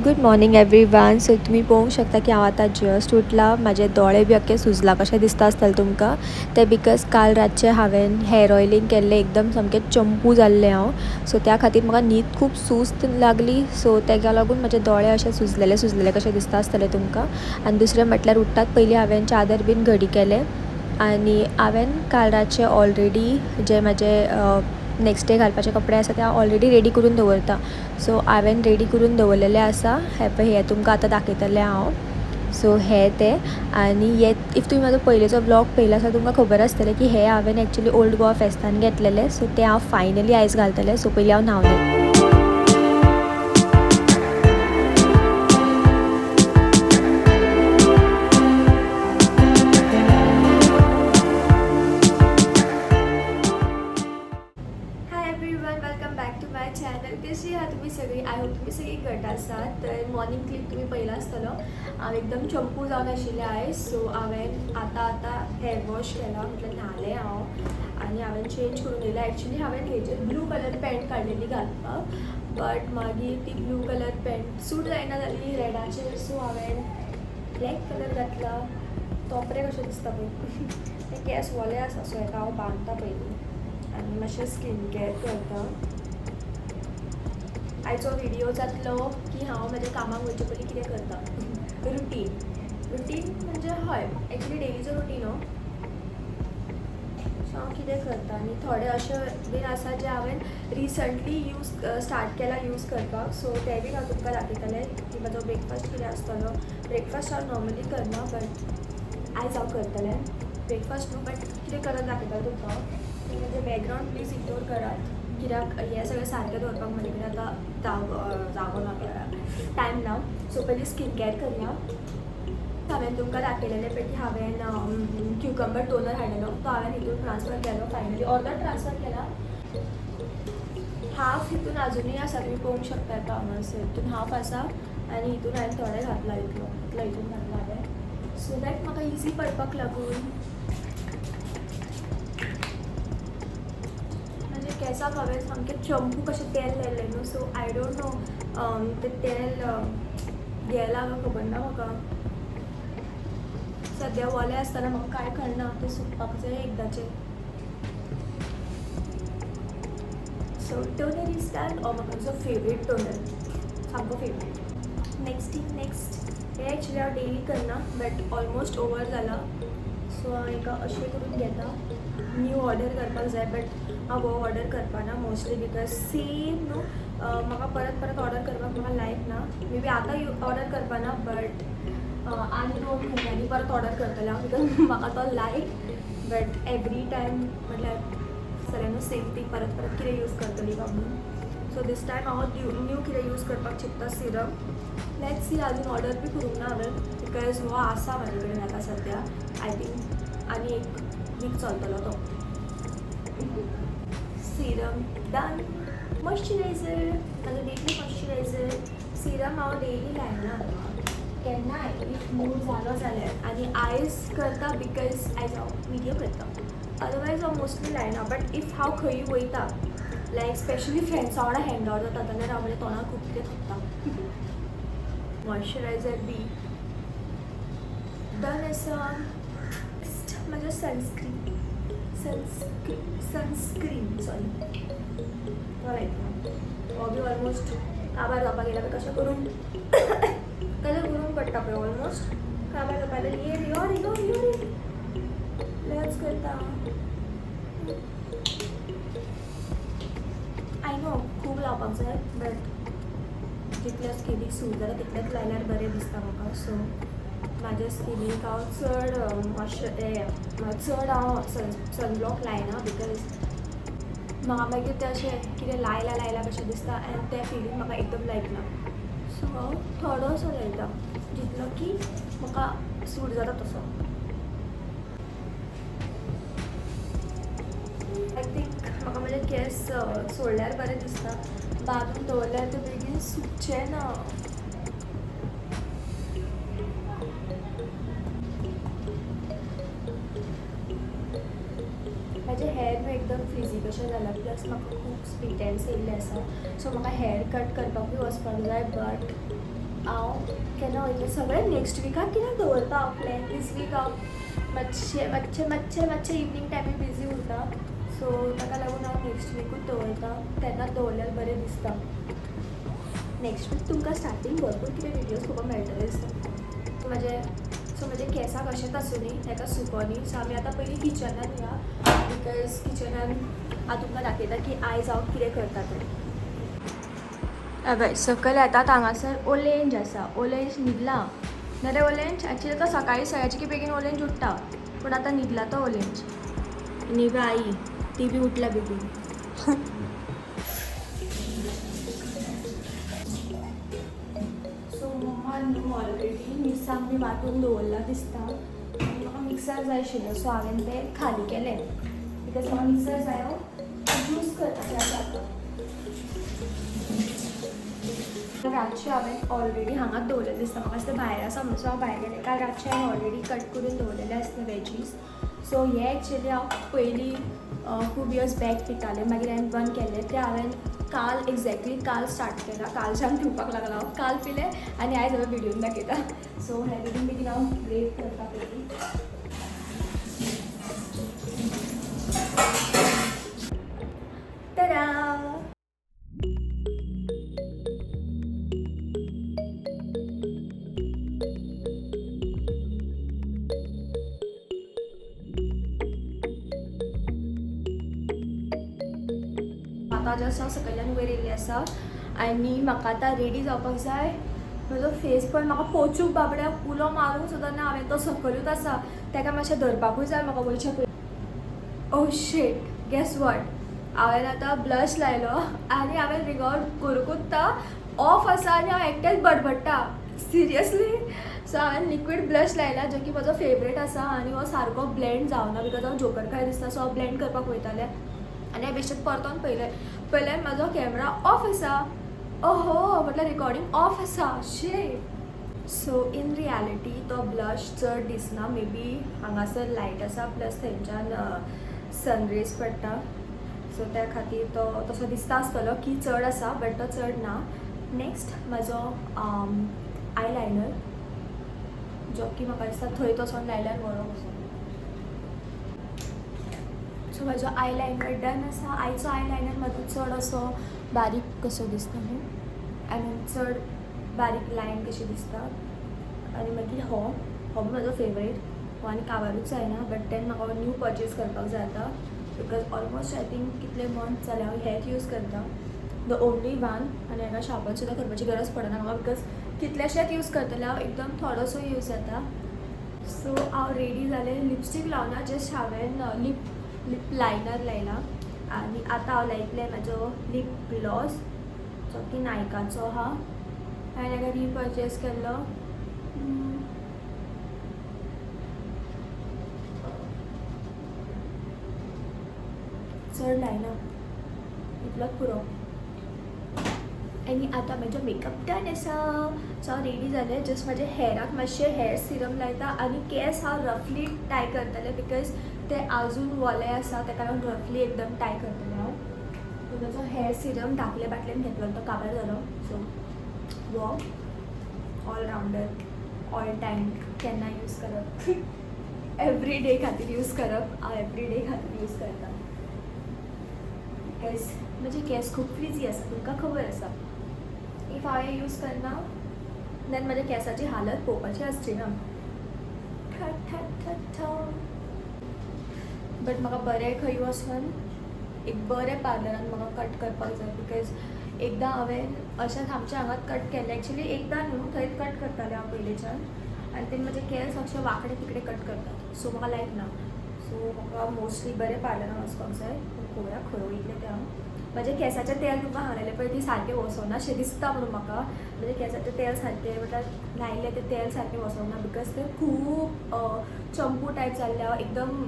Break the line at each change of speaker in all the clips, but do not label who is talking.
Good morning everyone. So तुम्ही पळोवंक शकता की हांव आतां जस्ट उठला. म्हाजे दोळे बी अख्खे सुजला कशें दिसता आसतलें तुमकां ते बिकॉज काल रातचें हांवें हेअर ऑयलिंग केल्लें एकदम सामकें चंपू जाल्लें हांव. सो त्या खातीर म्हाका न्हीद खूब सुस्त लागली. सो तेका लागून म्हाजे दोळे अशे सुजलेले कशें दिसता आसतलें तुमकां. आनी दुसरें म्हटल्यार उठ्ठात पयलीं हांवें चादर बीन घडी केलें आनी हांवें काल रातचें ऑलरेडी जे म्हाजे नेक्स्ट डे घालपाचे कपडे आसा ते हांव ऑलरेडी रेडी करून दवरता. सो हांवें रेडी करून दवरलेले आसा. हे तुमकां आतां दाखयतलें हांव. सो हे ते आनी हे इफ तुमी म्हाजो पयलींचो ब्लॉग पयलो आसा तुमकां खबर आसतलें की हे हांवें एक्चुली ओल्ड गोवा फेस्तान घेतलेले. सो ते हांव फायनली आयज घालतलें. सो पयलीं हांव न्हांवलें. Welcome back to my channel. कशी आहात तुम्ही सगळी? आय होप तुम्ही सगळी घट आसात. तर मॉर्निंग क्लिप तुम्ही पहिला आसतलो. हांव एकदम चंपू जावन आशिल्लें आयज. सो हांवें आतां हेअर वॉश केला म्हटल्यार न्हालें हांव आनी हांवें चेंज करून येयला. एक्चुली हांवें हेजेर ब्लू कलर पॅन्ट काडलेली घालपाक बट मागीर ती ब्लू कलर पॅन्ट सूट जायना जाली रेडाचेर. सो हांवें ब्लॅक कलर घातला. तोपरे कशें दिसता पळय ते केस वले आसा. सो हेका हांव बांदता पयलीं आनी मातशें स्कीन केअर करता. आयचो व्हिडियो जातलो की हांव म्हाज्या कामाक वयचे पयलीं कितें करता. रुटीन म्हणजे हय एक्चुली डेलीचो रुटीन हो. सो हांव कितें करता आनी थोडे अशें बीन आसा जे हांवें रिसंटली स्टार्ट केला यूज करपाक. सो ते बीन हांव तुमकां दाखयतलें की म्हाजो ब्रेकफास्ट कितें आसतलो. ब्रेकफास्ट हांव नॉर्मली करना बट आयज हांव करतलें ब्रेकफास्ट न्हू बट कितें करत दाखयता तुमकां. म्हणजे बॅकग्रावंड प्लीज इग्नोर करात कित्याक हें सगळें सारकें दवरपाक म्हजे कडेन आतां जागो ना टायम ना. सो पयलीं स्कीन केअर करया. हांवें तुमकां दाखयलेलें पळय की हांवें क्युकंबर टोनर हाडिल्लो तो हांवें हितून ट्रान्सफर केलो. फायनली ऑर्डर ट्रान्सफर केला. हाफ हितून आजुनूय आसा तुमी पळोवंक शकता येता हांगासर. हितून हाफ आसा आनी हितून हांवें थोडे घातला इतलो हितून घातला हांवें सो दॅट म्हाका इजी पडपाक लागून. केंसाक हांवें सामकें चंपू कशें तेल लायलें न्हू. सो आय डोंट नो तें तेल गेलां काय खबर ना म्हाका. सद्या वलें आसतना म्हाका कांय कळना तें सुकपाक जाय एकदाचें. So toner is done. म्हाजो फेवरेट टोनर सामको फेवरेट. नेक्स्ट हें एक्चुली हांव डेली करना बट ऑलमोस्ट ओवर जाला. सो हांव एका अशें करून घेता. न्यू ऑर्डर करपाक जाय बट हांव हो ऑर्डर करपाना मोस्टली बिकॉज सेम न्हू म्हाका परत ऑर्डर करपाक म्हाका लायक ना. मे बी आतां ऑर्डर करपाना बट आनी 2 म्हयन्यांनी परत ऑर्डर करतलें हांव बिकॉज म्हाका तो लायक. बट एवरी टायम म्हटल्यार सगळ्यांनी सेम थींग परत कितें यूज करतली काय म्हणून. सो दीस टायम हांव न्यू कितें यूज करपाक चिंतता सिरम. लेट्स सी आजून ऑर्डर बी करूंक ना हांवें बिकॉज हो आसा म्हाजे कडेन आतां सद्या. आय थिंक आनी एक वीक चलतलो तो. Serum done. मॉइश्चरायझर म्हाजो डेली मॉइश्चरायझर. सिरम हांव डेली लायना केन्नाय इफ मूड जालो जाल्यार आनी आयज करता बिकॉज आयज हांव व्हिडियो करता. अदरवायज हांव मोस्टली लायना बट इफ हांव खंयी वयता लायक स्पेशली फ्रेंड्सा वांगडा हँग आउट जाता जाल्यार हांव म्हज्या तोंडाक खूब कितें थकता. मॉइश्चरायझर बी डन आसा. म्हजें सनस्क्रीन सॉरी तो लायता. हो बी ऑलमोस्ट काबार जावपाक गेला पळय कशें करून कलर करून पडटा पळय ऑलमोस्ट काबार जावपाक लागली. यो लेट्स करता. आय नो खूब लावपाक जाय बट जितल्या स्किनीक सूट जाता तितलेंच लायल्यार बरें दिसता म्हाका. सो म्हाज्या स्किनीक हांव चड हांव सनब्लॉक लायना बिकॉज म्हाका मागीर तें अशें कितें लायला कशें दिसता आनी तें फिलींग म्हाका एकदम लायक ना. सो हांव थोडोसो लायता जितलो की म्हाका सूट जाता तसो. आय थिंक म्हाका म्हजे केस सोडल्यार बरें दिसता. बांदून दवरल्यार ते बेगीन सुकचे ना. म्हजें हेअर न्हू एकदम फ्रिजी कशें जाला प्लस म्हाका खूब स्प्लिट एंड्स येयल्ले आसा. सो म्हाका हेअर कट करपाकूय वचपाक जाय बट हांव केन्ना वयता सगळें नेक्स्ट विकाक कित्याक दवरता हांव प्लॅन दीस वीक हांव मातशें इवनींग टायमी बिजी उरता सो ताका लागून हांव नेक्स्ट वीकूच दवरता तेन्नाच दवरल्यार बरें दिसता नेक्स्ट वीक तुमकां स्टार्टींग भरपूर कितें विडियोज पळोवपाक मेळटले दिसता म्हजे केंसां कशेंच आसूं न्ही ताका सुकोनी सो आमी आतां पयलीं किचनान या बिकॉज किचनान हांव तुमकां दाखयता की आयज हांव कितें करता तें हय सकयल येतात हांगासर ओलेंज आसा ओलेंज न्हिदला नाल्यार ओलेंज एक्चुली तो सकाळीं सयाची की बेगीन ओलेंज उठटा पूण आतां न्हिदला तो ओलेंज न्हिगा आई ती बी उठला बेगीन सो मम्मा न्हू ऑलरेडी मिरसांग बी वांटून दवरला दिसता आनी म्हाका मिक्सर जाय आशिल्लो सो हांवें तें खाली केलें बिकॉज म्हाका मिक्सर जाय यूज करपाचें आसा रातचें हांवें ऑलरेडी हांगाच दवरलेलें दिसता म्हाका दिसता भायर आसा म्हणून सो हांव भायर गेलें काल रातचें हांवें ऑलरेडी कट करून दवरलेलें आसलें वेजीस सो हे एक्चुली हांव पयलीं खूब इयर्स बॅक पितालें मागीर हांवें बंद केलें तें हांवें काल एक्झॅक्टली काल स्टार्ट केलां कालच्यान पिवपाक लागला हांव काल पिलें आनी आयज हांवें विडियोन दाखयता सो हे बेगीन बेगीन हांव ग्रेट करता पयलीं तरा आतां जस्ट हांव सकयल्यान वयर येयल्ली आसा आनी म्हाका आतां रेडी जावपाक जाय म्हजो फेस पण म्हाका पोचूक बाबड्याक उलो मारूंक सुद्दां ना हांवें तो सकयलूच आसा ताका मातशें धरपाकूय जाय म्हाका वयच्या पयलीं ओह शिट गॅस वॉट हांवें आतां ब्लश लायलो आनी हांवें रिकॉर्ड करूंकूच ऑफ आसा आनी हांव एकटेंच बडबडटा सिरियसली सो हांवें लिक्वीड ब्लश लायला जो की म्हजो फेवरेट आसा आनी हो सारको ब्लेंड जावना बिकॉज हांव जोकर दिसता सो हांव ब्लेंड करपाक वयतालें आनी हांवें बेश्टेच परतोन पयलें म्हाजो कॅमेरा ऑफ आसा ओहो म्हटल्यार रिकॉर्डिंग ऑफ आसा शे सो इन रियलिटी तो ब्लश चड दिसना मे बी हांगासर लायट आसा प्लस थंयच्यान सनरेज पडटा सो त्या खातीर तो तसो दिसता आसतलो की चड आसा बट तो चड ना नेक्स्ट म्हाजो आयलायनर जो की म्हाका दिसता थंय तसो लायल्यार बरो असो सो म्हाजो आयलायनर डन आसा आयचो आयलायनर म्हाजो चड असो बारीक कसो दिसता न्हू आय मीन चड बारीक लायन कशी दिसता आनी मागीर हो म्हाजो फेवरेट हो आनी काबारूच जायना बट देन म्हाका न्यू परचेज करपाक जाय आतां बिकॉज ऑलमोस्ट आय थिंक कितले मंथ जाले हांव हेच यूज करता द ओनली वन आनी हाका शार्पन सुद्दां करपाची गरज पडना म्हाका बिकॉज कितलेशेच यूज करतले हांव एकदम थोडोसो यूज जाता सो हांव रेडी जालें लिपस्टीक लावना जस्ट हांवें लिप लायनर लायला आनी आतां हांव लायतलें म्हाजो लिप ग्लॉस जो की नायकाचो आहा हांवें हाका रिपर्चेज केल्लो चड लायना इतलोच पुरो आनी आतां म्हजो मेकअप डन आसा सो हांव रेडी जालें जस्ट म्हाजे हेराक मातशें हेअर सिरम लायता आनी केस हांव रफली टाय करतलें बिकॉज ते आजून वोले आसा ताका लागून रफली एकदम टाय करतलें हांव सो ताजो हेअर सिरम धाकले बाटलेन घेतलो तो काबार जालो सो वो ऑल रावंडर ऑल टायम केन्ना यूज करप एवरी डे खातीर यूज करप हांव एवरी डे खातीर यूज करता बिकॉज म्हजे केस खूब फ्रिजी आसा तुमकां खबर आसा इफ हांवें यूज करना देन म्हज्या केसाची हालत पळोवपाची आसची ना बट म्हाका बरें खंय वचून एक बरें पार्लरान म्हाका कट करपाक जाय बिकॉज एकदां हांवें अशेंच आमच्या हांगात कट केलें एक्चुली एकदां न्हू थंयच कट करतालें हांव पयलींच्यान आनी ते म्हजे केस अशे वांकडे तिकडे कट करतात सो म्हाका लायक ना सो म्हाका मोस्टली बरें पार्लरान वचपाक जाय पळोवया खंय वयतलें तें हांव म्हजे केसाचें तेल तुमकां सांगलेलें पळय ती सारकें वचोना अशें दिसता म्हणून म्हाका म्हजे केसाचें तेल सारकें म्हटल्यार लायिल्लें तें तेल सारकें वचोना बिकॉज तें खूब चंपू टायप जाल्लें हांव एकदम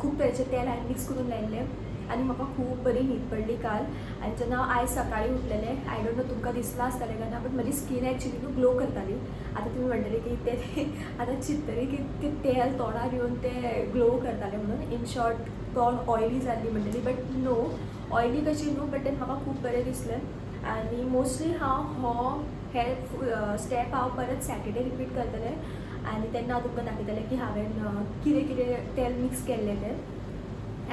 खूब तरेचें तेल हांवें मिक्स करून लायिल्लें आनी म्हाका खूब बरी न्हीद पडली काल आनी जेन्ना हांव आयज सकाळीं उठलेलें आय डोंट नो तुमकां दिसलां आसतलें काय ना बट म्हजी स्कीन एक्चुली न्हू ग्लो करताली आतां तुमी म्हणटली की तें आतां चिंततली की तें तेल तोंडार येवन तें ग्लो करतालें म्हणून इन शॉर्ट तोंड ऑयली जाल्ली म्हणटली बट नो ऑयली कशी न्हू बट तें म्हाका खूब बरें दिसलें आनी मोस्टली हांव हो हे स्टेप हांव परत सॅटर्डे रिपीट करतले आनी तेन्ना हांव तुमकां दाखयतलें की हांवें कितें कितें तेल मिक्स केल्लें तें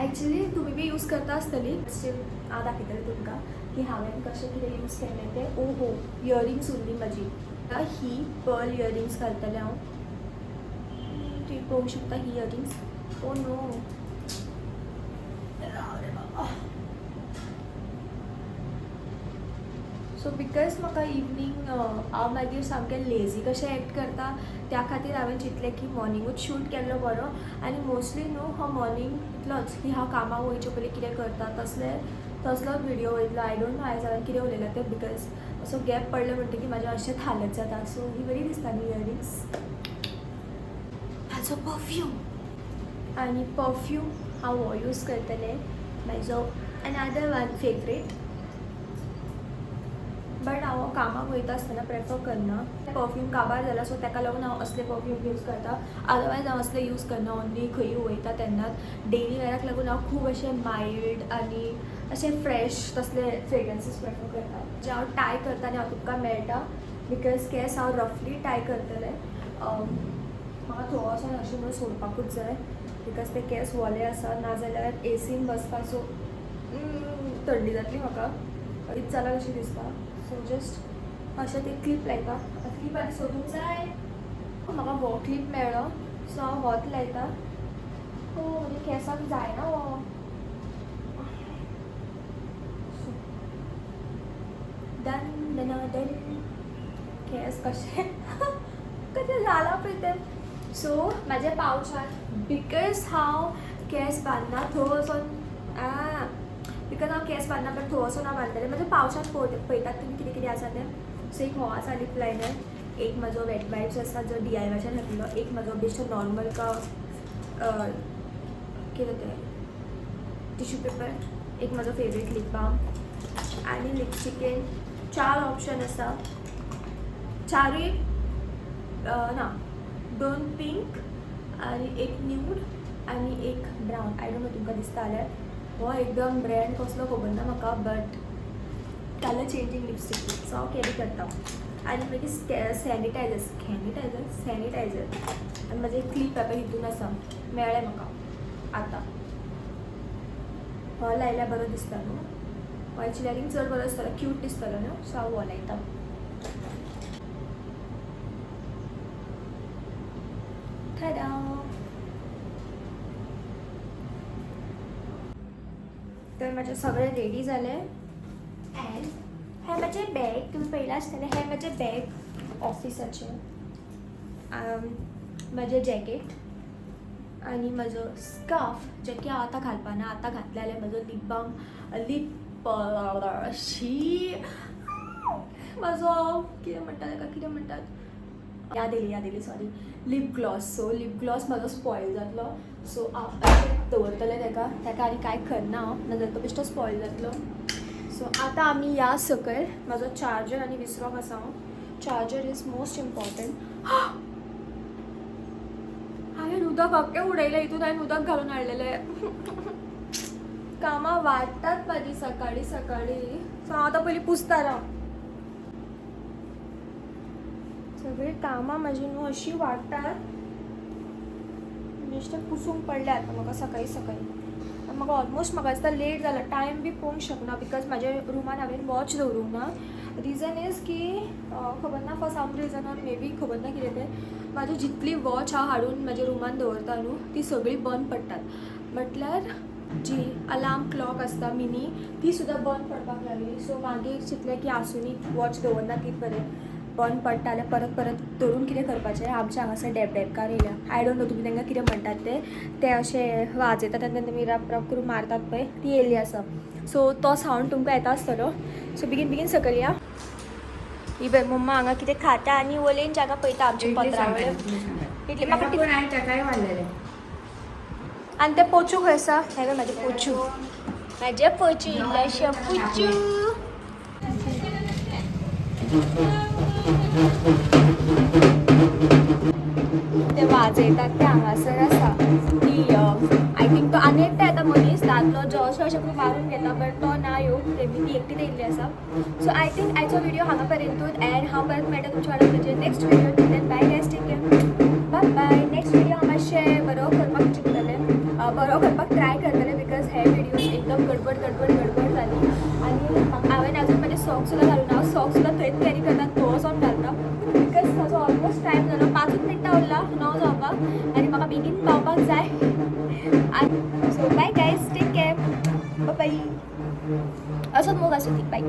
एक्चुअली तुमी बी यूज करता आसतली स्टील हांव दाखयतलें तुमकां की हांवें कशें कितें यूज केल्लें तें ओहो इयरिंग्स उरलीं म्हजी ही पर्ल इयरिंग्स घालतलें हांव तुम्ही पळोवंक शकता ही earrings oh no so because म्हाका इवनींग हांव मागीर सामकें लेजी कशें एक्ट करता त्या खातीर हांवें चिंतलें की मॉर्निंगूच शूट केल्लो बरो आनी मोस्टली न्हू हांव मॉर्निंग इतलोच की हांव कामाक वयचे पयलीं कितें करता तसलोच व्हिडिओ वयतलो आय डोंट नो आयज हांवें कितें उलयलां तें बिकॉज असो गॅप पडलो म्हणटकीर म्हाजें अशें हालत जाता सो ही बरी दिसता न्ही इयरिंग्स हाजो परफ्यूम आनी परफ्यूम हांव हो यूज करतलें म्हाजो अनदर वन फेवरेट बट हांव कामाक वयता आसतना प्रेफर करना परफ्यूम काबार जाला सो ताका लागून हांव असले परफ्यूम यूज करता अदरवायज हांव असले यूज करना ओन्ली खंयी वयता तेन्नाच डेली वेअराक लागून हांव खूब अशें मायल्ड आनी अशें फ्रेश तसले फ्रेग्रन्सीस प्रेफर करता जे हांव टाय करता आनी हांव तुमकां मेळटा बिकॉज केस हांव रफली टाय करतलें म्हाका थोडोसो अशें म्हणून सोडपाकूच जाय बिकॉज ते केस वले आसा नाजाल्यार एसीन बसपाक सो थंडी जातली म्हाका अडीच जाला कशी दिसता सो जस्ट अशें ते क्लीप लायता क्लीप आनी सोदूंक जाय म्हाका हो क्लीप मेळ्ळो सो हांव होच लायता हो म्हणजे केंसाक जायना हो डन डन डन केस कशें जाला पळय तें सो म्हाज्या पावचान बिकॉज हांव केस बांदना थंय बिकॉज हांव केस बांदना बट थोडोसो हांव बांदतलें म्हाज्या पावशांत पळयतात तुमी कितें कितें आसा तें सो एक हो आसा लिप लायनर एक म्हाजो वेट वायप्स आसा जो DIYच्यान घातलेलो एक म्हाजो बेश्टो नॉर्मल कितें तें टिश्यू पेपर एक म्हाजो फेवरेट लिप बाम आनी लिपस्टिकेन 4 ऑप्शन आसा चारूय ना 2 पिंक आनी एक न्यूड आनी एक ब्रावन आय डोंट नो तुमकां दिसता जाल्यार हो एकदम ब्रँड कसलो खबर ना म्हाका but colour changing lipstick so हांव कॅरी करता आनी मागीर सॅनिटायझर आनी म्हाजें क्लीप पेपर हितून आसा मेळ्ळें म्हाका आतां हो लायल्यार बरो दिसता न्हू हो एक्चुली चड बरो दिसतलो क्यूट दिसतलो न्हू सो हांव हो लायता ठाडा तर म्हाजें सगळें रेडी जालें एंड हें म्हाजें बॅग तुमी पळयलां आसतलें हें म्हाजें बॅग ऑफिसाचें म्हाजें जॅकेट आनी म्हजो स्कार्फ जें की हांव आतां घालपाना आतां घातलें जाल्यार म्हजो लिप बाम शी म्हजो कितें म्हणटात याद येयली sorry lip gloss so lip gloss म्हाजो स्पॉयल जातलो सो हांव अशें दवरतलें ताका आनी कांय करना हांव नाजाल्यार तो बेश्टो स्पॉयल जातलो सो आतां आमी या सकयल म्हाजो चार्जर आनी विसरोंक आसा हांव चार्जर इज मोस्ट इम्पॉर्टंट हांवें उदक अख्खें उडयलें हितून हांवें उदक घालून हाडलेलें कामां वाडटात म्हाजी सकाळीं सो हांव आतां पयलीं पुसता राव सगळीं कामां म्हाजी न्हू अशीं वाडटात बेश्टें पुसूंक पडलें आतां म्हाका सकाळीं म्हाका ऑलमोस्ट म्हाका दिसता लेट जाला टायम बी पळोवंक शकना बिकॉज म्हाज्या रुमान हांवें वॉच दवरूंक ना रिजन इज की खबर ना for some reason or maybe खबर ना कितें तें म्हाजी जितली वॉच हांव हाडून म्हाज्या रुमान दवरता न्हू ती सगळी बंद पडटात म्हटल्यार जी अलार्म क्लॉक आसता मिनी ती सुद्दां बंद पडपाक लागली सो मागीर चिंतलें की आसुनी वॉच दवरना ती बरें बंद पडटा जाल्यार परत धरून कितें करपाचें आमच्या हांगासर डेबडेबकार येयल्या आय डोंट नो तुमी तांकां कितें म्हणटात ते अशें वाजयतात आनी तेन्ना तुमी रप रप करून मारतात पळय ती येयल्ली आसा सो तो सावंड तुमकां येता आसतलो सो बेगीन सकयल या ही बय मम्मा हांगा कितें खाता आनी वलेन जागा पळयता आमचे पत्रावळ्यो इतले म्हाका आनी ते पोचू खंय आसा हे बय म्हाजे पोचू इल्लेशे पोचू ते वाजयतात ते हांगासर आसा ती आय थिंक तो आनी एकटो येता मनीस दादलो जो अशें अशें करून मारून घेता बट तो ना येवंक ती एकटी येयल्ली आसा सो आय थिंक आयचो व्हिडिओ हांगा पर्यंतूच एंड हांव परत मेळटा तुमच्या वांगडा म्हणजे next video then bye guys take care bye next video हांव मातशें बरो करपाक चिंतलें बरो करपाक ट्राय करतलें बिकॉज हे व्हिडिओज एकदम गडबड जाली आनी हांवें आजून म्हाजे सॉक्स सुद्दां घालूना हांव सॉक्स सुद्दां थंयच कॅरी करता तो वचोन घालता बिकॉज म्हाजो ऑलमोस्ट टायम जालो 5 मिनटां उरला 9 जावपाक आनी म्हाका बेगीन पावपाक जाय so bye guys take care bye असोच मोग आसूं ती बाय